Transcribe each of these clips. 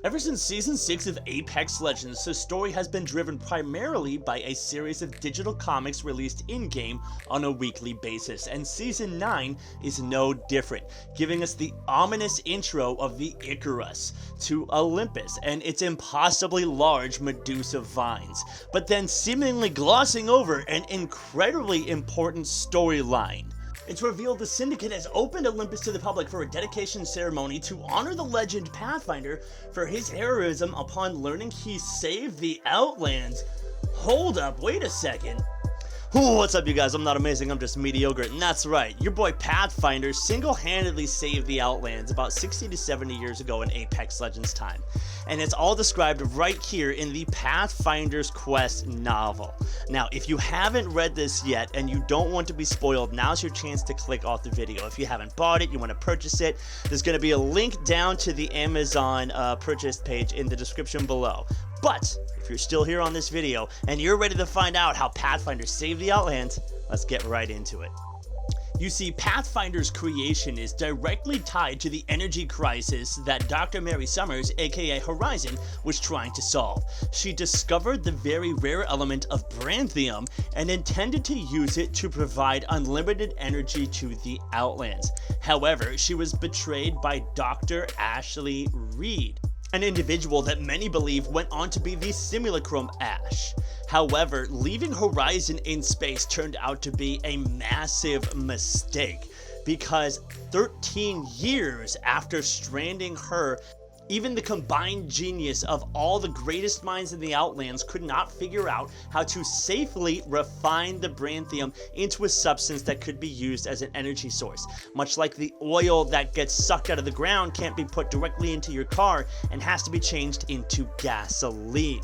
Ever since Season 6 of Apex Legends, the story has been driven primarily by a series of digital comics released in-game on a weekly basis, and Season 9 is no different, giving us the ominous intro of the Icarus to Olympus and its impossibly large Medusa vines, but then seemingly glossing over an incredibly important storyline. It's revealed the Syndicate has opened Olympus to the public for a dedication ceremony to honor the legend Pathfinder for his heroism upon learning he saved the Outlands. Hold up, wait a second. What's up, you guys? I'm not amazing, I'm just mediocre, and that's right, your boy Pathfinder single-handedly saved the Outlands about 60 to 70 years ago in Apex Legends time. And it's all described right here in the Pathfinder's Quest novel. Now, if you haven't read this yet and you don't want to be spoiled, now's your chance to click off the video. If you haven't bought it, you want to purchase it, there's going to be a link down to the Amazon purchase page in the description below. But if you're still here on this video and you're ready to find out how Pathfinder saved the Outlands, let's get right into it. You see, Pathfinder's creation is directly tied to the energy crisis that Dr. Mary Summers, aka Horizon, was trying to solve. She discovered the very rare element of Branthium and intended to use it to provide unlimited energy to the Outlands. However, she was betrayed by Dr. Ashley Reed, an individual that many believe went on to be the Simulacrum Ash. However, leaving Horizon in space turned out to be a massive mistake, because 13 years after stranding her, even the combined genius of all the greatest minds in the Outlands could not figure out how to safely refine the Branthium into a substance that could be used as an energy source. Much like the oil that gets sucked out of the ground can't be put directly into your car and has to be changed into gasoline.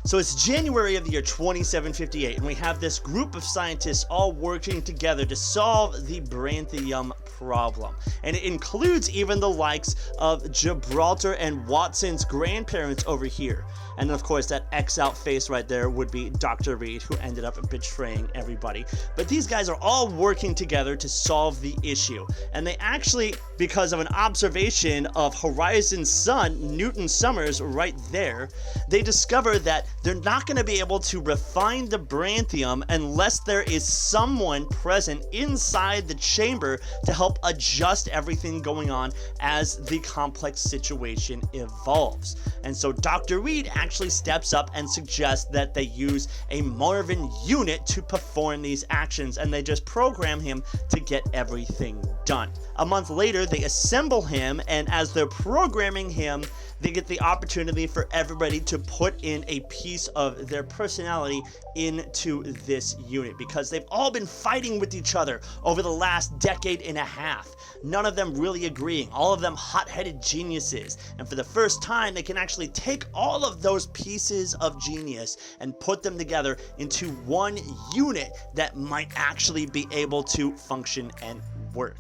So it's January of the year 2758, and we have this group of scientists all working together to solve the Branthium problem. And it includes even the likes of Gibraltar and Watson's grandparents over here. And of course, that X-out face right there would be Dr. Reed, who ended up betraying everybody. But these guys are all working together to solve the issue. And they actually, because of an observation of Horizon's son, Newton Summers, right there, they discover that they're not going to be able to refine the Branthium unless there is someone present inside the chamber to help adjust everything going on as the complex situation evolves. And so Dr. Reed actually steps up and suggests that they use a MRVN unit to perform these actions, and they just program him to get everything done. A month later, they assemble him, and as they're programming him, they get the opportunity for everybody to put in a piece of their personality into this unit, because they've all been fighting with each other over the last decade and a half. None of them really agreeing, all of them hot-headed geniuses. And for the first time, they can actually take all of those pieces of genius and put them together into one unit that might actually be able to function and work.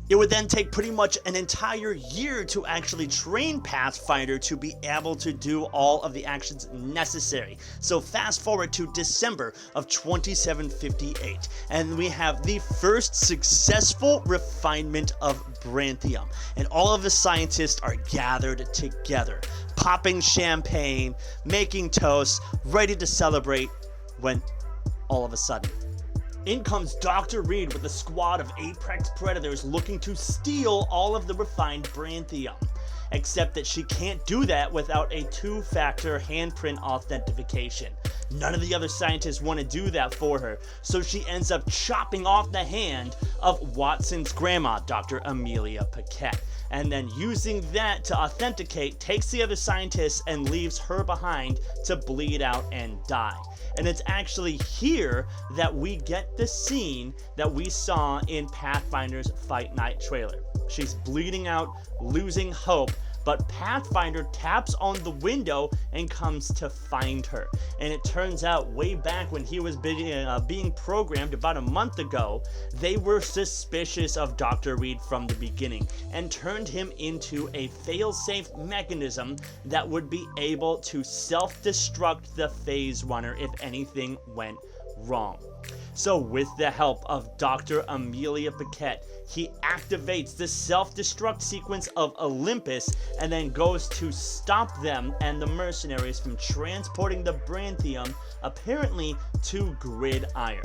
It would then take pretty much an entire year to actually train Pathfinder to be able to do all of the actions necessary. So fast forward to December of 2758, and we have the first successful refinement of Branthium, and all of the scientists are gathered together, popping champagne, making toasts, ready to celebrate, when all of a sudden, in comes Dr. Reed with a squad of Apex Predators looking to steal all of the refined Branthium. Except that she can't do that without a two-factor handprint authentication. None of the other scientists want to do that for her, so she ends up chopping off the hand of Watson's grandma, Dr. Amelia Paquette, and then using that to authenticate, takes the other scientists and leaves her behind to bleed out and die. And it's actually here that we get the scene that we saw in Pathfinder's Fight Night trailer. She's bleeding out, losing hope, but Pathfinder taps on the window and comes to find her. And it turns out way back when he was being programmed about a month ago, they were suspicious of Dr. Reed from the beginning and turned him into a fail-safe mechanism that would be able to self-destruct the Phase Runner if anything went wrong. So with the help of Dr. Amelia Paquette, he activates the self-destruct sequence of Olympus and then goes to stop them and the mercenaries from transporting the Branthium, apparently to Grid Iron.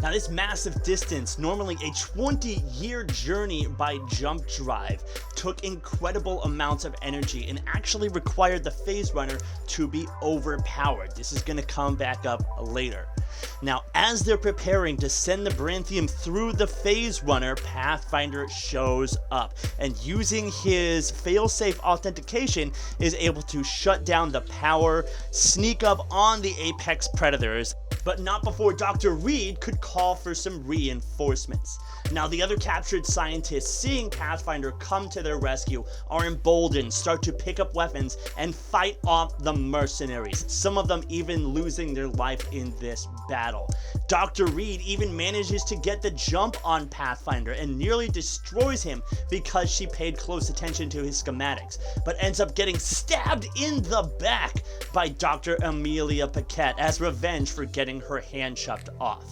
Now this massive distance, normally a 20-year journey by jump drive, took incredible amounts of energy and actually required the Phase Runner to be overpowered. This is going to come back up later. Now, as they're preparing to send the Branthium through the Phase Runner, Pathfinder shows up, and using his failsafe authentication is able to shut down the power, sneak up on the Apex Predators, but not before Dr. Reed could call for some reinforcements. Now, the other captured scientists, seeing Pathfinder come to their rescue, are emboldened, start to pick up weapons, and fight off the mercenaries, some of them even losing their life in this battle. Dr. Reed even manages to get the jump on Pathfinder and nearly destroys him because she paid close attention to his schematics, but ends up getting stabbed in the back by Dr. Amelia Paquette as revenge for getting her hand chopped off.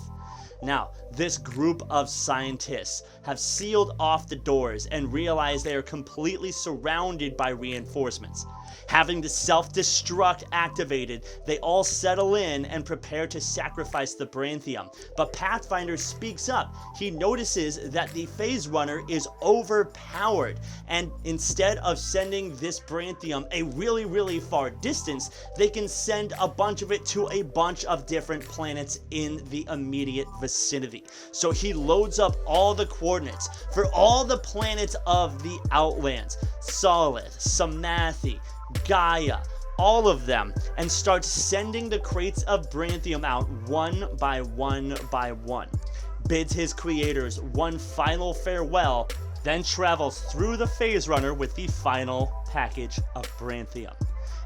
Now, this group of scientists have sealed off the doors and realize they are completely surrounded by reinforcements. Having the self-destruct activated, they all settle in and prepare to sacrifice the Branthium. But Pathfinder speaks up. He notices that the Phase Runner is overpowered, and instead of sending this Branthium a really far distance, they can send a bunch of it to a bunch of different planets in the immediate vicinity. So he loads up all the coordinates for all the planets of the Outlands, Solith, Samathi, Gaia, all of them, and starts sending the crates of Branthium out one by one by one. Bids his creators one final farewell, then travels through the Phase Runner with the final package of Branthium.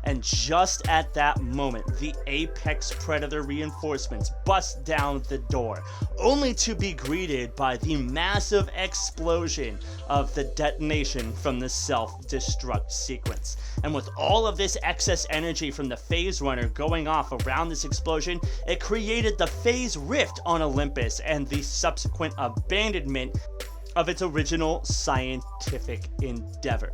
And just at that moment, the Apex Predator reinforcements bust down the door, only to be greeted by the massive explosion of the detonation from the self-destruct sequence. And with all of this excess energy from the Phase Runner going off around this explosion, it created the Phase Rift on Olympus and the subsequent abandonment of its original scientific endeavor.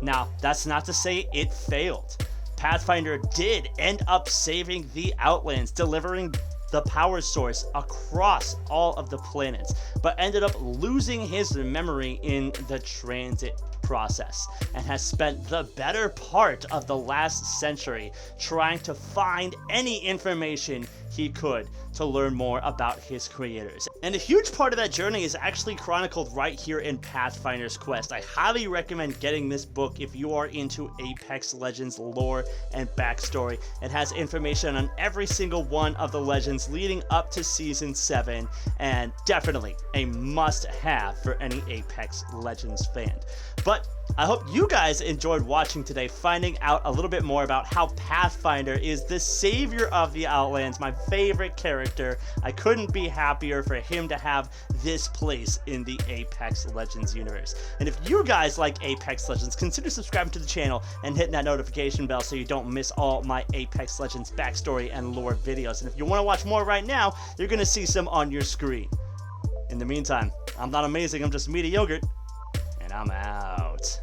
Now, that's not to say it failed. Pathfinder did end up saving the Outlands, delivering the power source across all of the planets, but ended up losing his memory in the transit process, and has spent the better part of the last century trying to find any information he could to learn more about his creators. And a huge part of that journey is actually chronicled right here in Pathfinder's Quest. I highly recommend getting this book if you are into Apex Legends lore and backstory. It has information on every single one of the legends leading up to Season 7, and definitely a must-have for any Apex Legends fan. But I hope you guys enjoyed watching today, finding out a little bit more about how Pathfinder is the savior of the Outlands, my favorite character. I couldn't be happier for him to have this place in the Apex Legends universe. And if you guys like Apex Legends, consider subscribing to the channel and hitting that notification bell so you don't miss all my Apex Legends backstory and lore videos. And if you want to watch more right now, you're going to see some on your screen. In the meantime, I'm not amazing, I'm just meaty yogurt, and I'm out.